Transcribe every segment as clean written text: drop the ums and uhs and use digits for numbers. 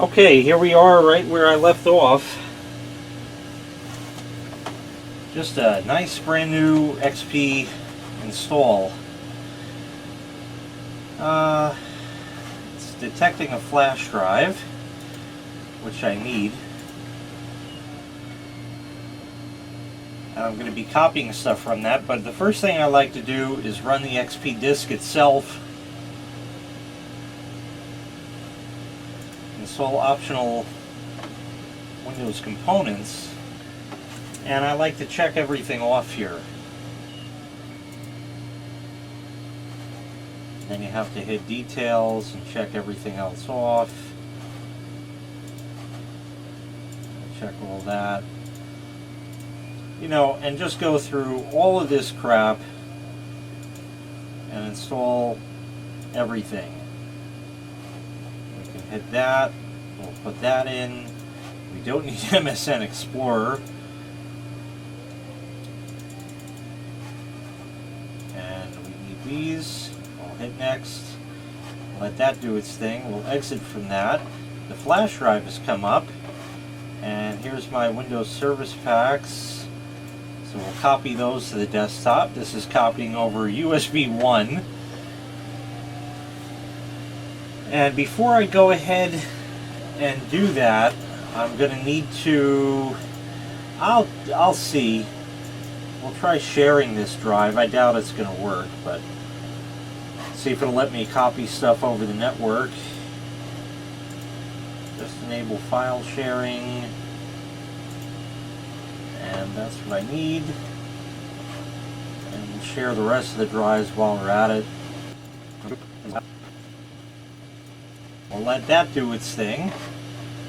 Okay, here we are right where I left off. Just a nice brand new XP install. It's detecting a flash drive, which I need. And I'm going to be copying stuff from that, but the first thing I like to do is run the XP disk itself. Install optional Windows components, and I like to check everything off here. Then you have to hit details and check everything else off. Check all that. You know, and just go through all of this crap and install everything. We can hit that. We'll put that in. We don't need MSN Explorer. And we need these. We'll hit next. Let that do its thing. We'll exit from that. The flash drive has come up. And here's my Windows Service Packs. So we'll copy those to the desktop. This is copying over USB 1. And before I go ahead and do that, I'm going to need to, I'll see. We'll try sharing this drive. I doubt it's going to work, but see if it'll let me copy stuff over the network. Just enable file sharing. And that's what I need. And we'll share the rest of the drives while we're at it. We'll let that do its thing.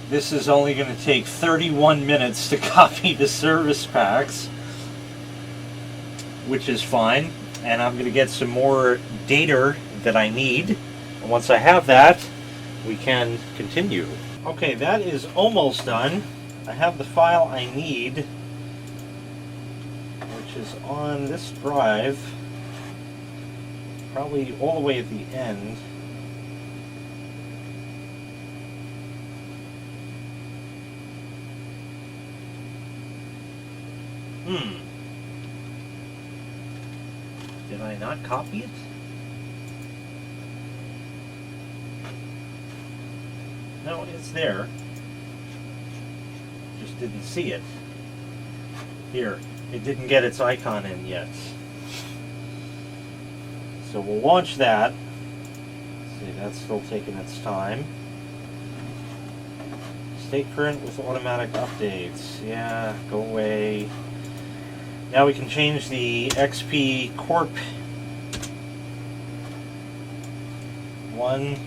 This is only going to take 31 minutes to copy the service packs, which is fine. And I'm going to get some more data that I need. And once I have that, we can continue. Okay, that is almost done. I have the file I need, which is on this drive, probably all the way at the end. Did I not copy it? No, it's there. Just didn't see it. Here, it didn't get its icon in yet. So we'll launch that. See, that's still taking its time. Stay current with automatic updates. Yeah, go away. Now we can change the XP Corp one.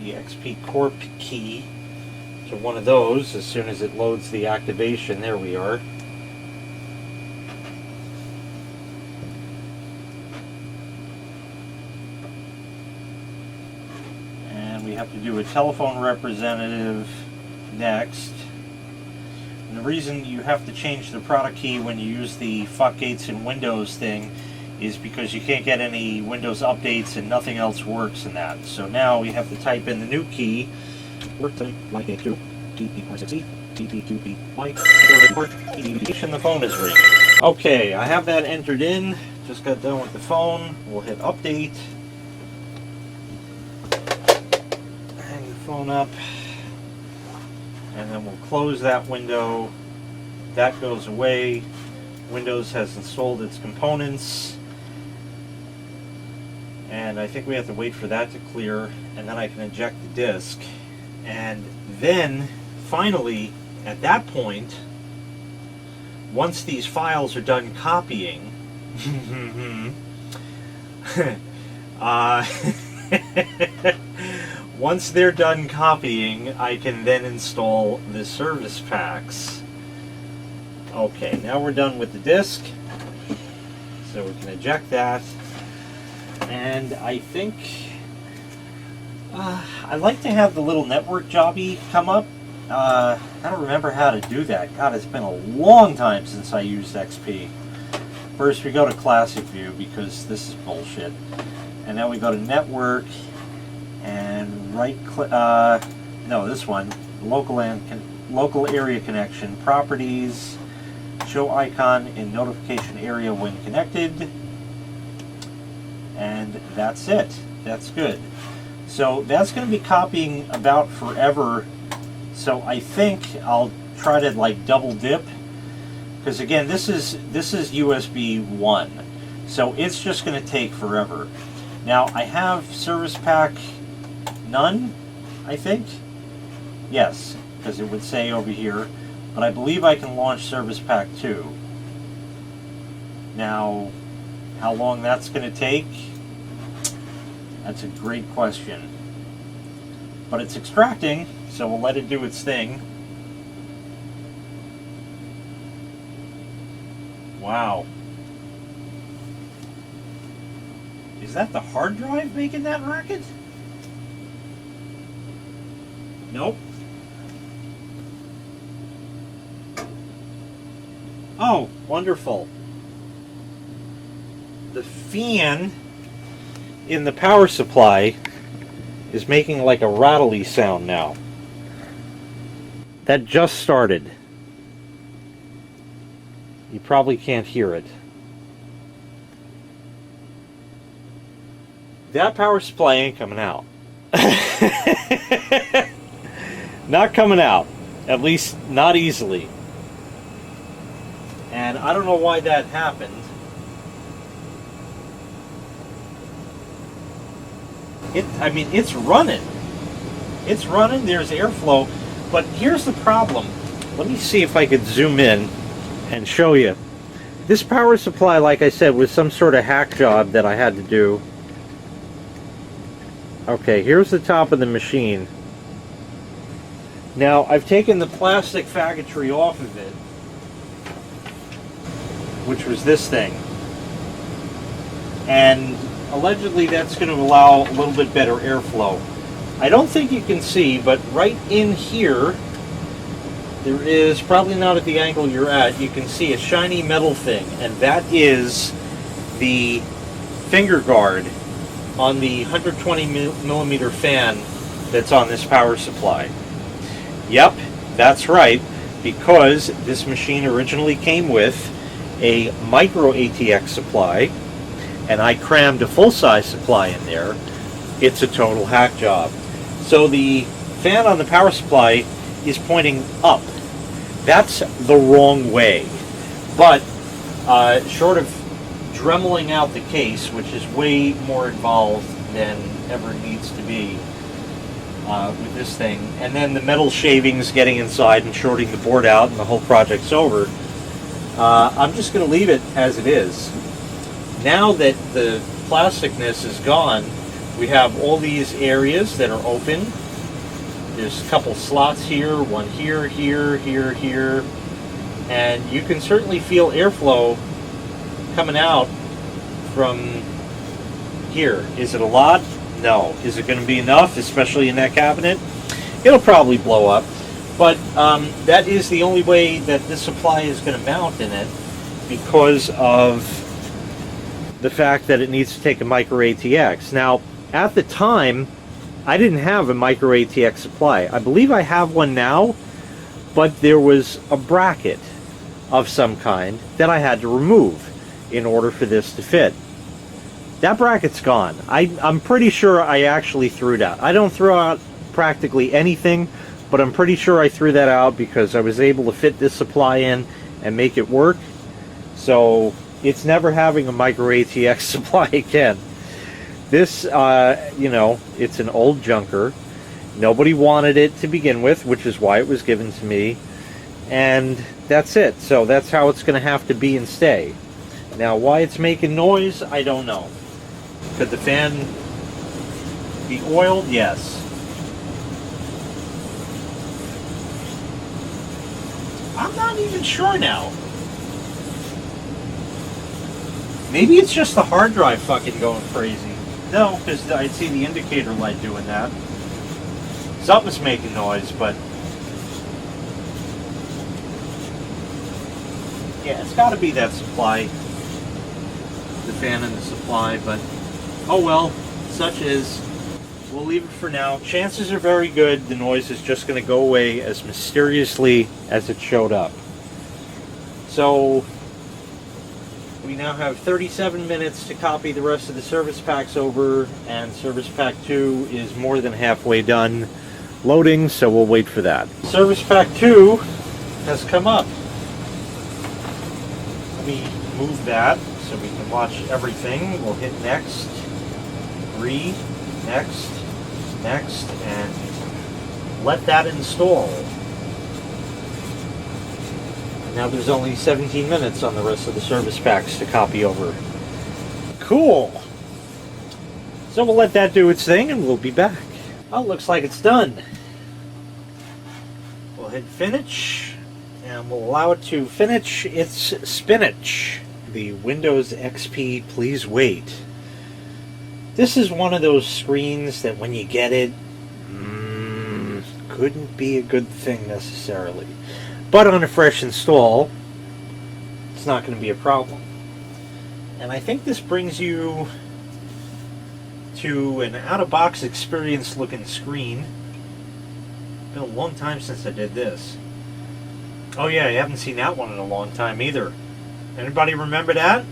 The XP Corp Key to one of those as soon as it loads the activation. There we are. We have to do a telephone representative next. And the reason you have to change the product key when you use the fuckgates in Windows thing is because you can't get any Windows updates and nothing else works in that. So now we have to type in the new key. And the phone is ringing. Okay, I have that entered in. Just got done with the phone. We'll hit update. Phone up, and then we'll close that window. That goes away. Windows has installed its components, and I think we have to wait for that to clear, and then I can eject the disk. And then finally, at that point, once these files are done copying, once they're done copying, I can then install the service packs. Okay, now we're done with the disk. So we can eject that. And I think I like to have the little network jobby come up. I don't remember how to do that. God, it's been a long time since I used XP. First we go to classic view because this is bullshit. And then we go to network and right click, no, this one, local area connection, properties, show icon in notification area when connected, and that's it. That's good. So that's going to be copying about forever. So I think I'll try to like double dip, because again, this is USB 1, so it's just going to take forever. Now I have service pack none, I think. Yes, because it would say over here, but I believe I can launch service pack 2. Now, how long that's going to take? That's a great question. But it's extracting, so we'll let it do its thing. Wow. Is that the hard drive making that racket? Nope. Oh, wonderful. The fan in the power supply is making like a rattly sound now. That just started. You probably can't hear it. That power supply ain't coming out. Not coming out. At least not easily. And I don't know why that happened. I mean, it's running. It's running, there's airflow. But here's the problem. Let me see if I could zoom in and show you. This power supply, like I said, was some sort of hack job that I had to do. Okay, here's the top of the machine. Now, I've taken the plastic faggotry off of it, which was this thing. And allegedly that's going to allow a little bit better airflow. I don't think you can see, but right in here, there is, probably not at the angle you're at, you can see a shiny metal thing, and that is the finger guard on the 120 millimeter fan that's on this power supply. Yep, that's right, because this machine originally came with a micro-ATX supply, and I crammed a full-size supply in there. It's a total hack job. So the fan on the power supply is pointing up. That's the wrong way. But short of dremeling out the case, which is way more involved than ever needs to be with this thing, and then the metal shavings getting inside and shorting the board out and the whole project's over, I'm just going to leave it as it is. Now that the plasticness is gone, we have all these areas that are open. There's a couple slots here, one here, here, here, here, and you can certainly feel airflow coming out from here. Is it a lot? No. Is it going to be enough, especially in that cabinet? It'll probably blow up, but that is the only way that this supply is going to mount in it, because of the fact that it needs to take a micro-ATX. Now, at the time, I didn't have a micro-ATX supply. I believe I have one now, but there was a bracket of some kind that I had to remove in order for this to fit. That bracket's gone. I'm pretty sure I actually threw it out. I don't throw out practically anything, but I'm pretty sure I threw that out because I was able to fit this supply in and make it work. So it's never having a micro-ATX supply again. This, you know, it's an old junker. Nobody wanted it to begin with, which is why it was given to me. And that's it. So that's how it's going to have to be and stay. Now, why it's making noise, I don't know. Could the fan be oiled? Yes. I'm not even sure now. Maybe it's just the hard drive fucking going crazy. No, because I see the indicator light doing that. Something's making noise, but yeah, it's got to be that supply. the fan and the supply, but oh well, such is. We'll leave it for now. Chances are very good the noise is just going to go away as mysteriously as it showed up. So we now have 37 minutes to copy the rest of the service packs over, and service pack 2 is more than halfway done loading, so we'll wait for that. Service pack 2 has come up. Let me move that so we can watch everything. We'll hit next, agree, next, next, and let that install. Now there's only 17 minutes on the rest of the service packs to copy over. Cool. So we'll let that do its thing and we'll be back. Oh, looks like it's done. We'll hit finish and we'll allow it to finish its spinach. The Windows XP Please Wait. This is one of those screens that when you get it, couldn't be a good thing necessarily. But on a fresh install, it's not going to be a problem. And I think this brings you to an out-of-box experience looking screen. Been a long time since I did this. Oh yeah, I haven't seen that one in a long time either. Anybody remember that?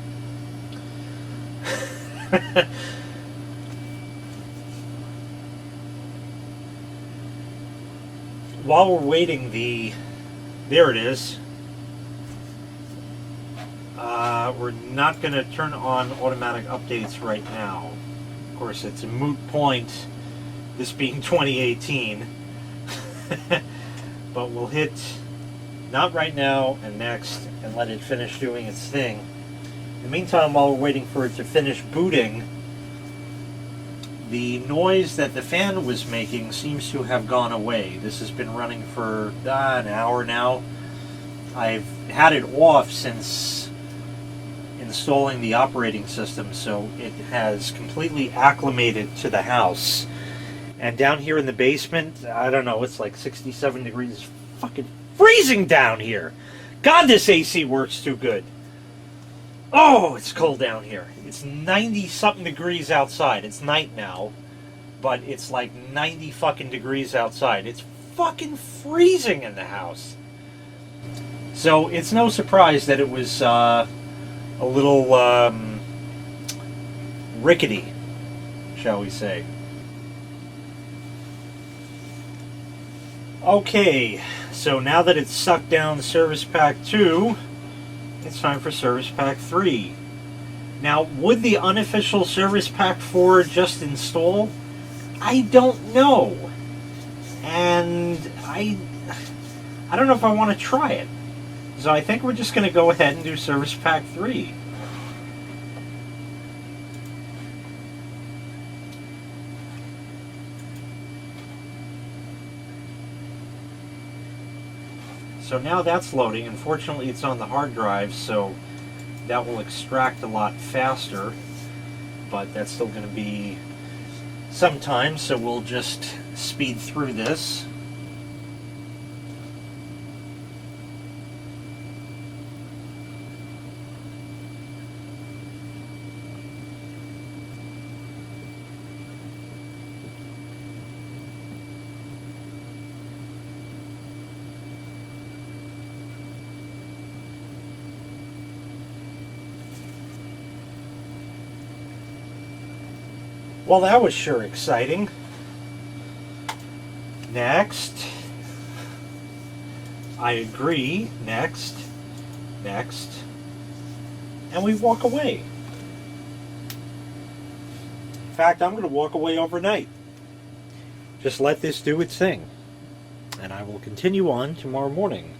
While we're waiting, there it is. We're not going to turn on automatic updates right now. Of course, it's a moot point, this being 2018. But we'll hit not right now and next and let it finish doing its thing. In the meantime, while we're waiting for it to finish booting, the noise that the fan was making seems to have gone away. This has been running for an hour now. I've had it off since installing the operating system, so it has completely acclimated to the house. And down here in the basement, I don't know, it's like 67 degrees. It's fucking freezing down here. God, this AC works too good. Oh, it's cold down here. It's 90-something degrees outside. It's night now, but it's like 90 fucking degrees outside. It's fucking freezing in the house. So it's no surprise that it was a little rickety, shall we say. Okay, so now that it's sucked down Service Pack 2, it's time for Service Pack 3. Now, would the unofficial Service Pack 4 just install? I don't know. And I don't know if I want to try it. So I think we're just going to go ahead and do Service Pack 3. So now that's loading. Unfortunately, it's on the hard drive, so that will extract a lot faster. But that's still going to be some time, so we'll just speed through this. Well, that was sure exciting. Next. I agree. Next. Next. And we walk away. In fact, I'm going to walk away overnight. Just let this do its thing. And I will continue on tomorrow morning.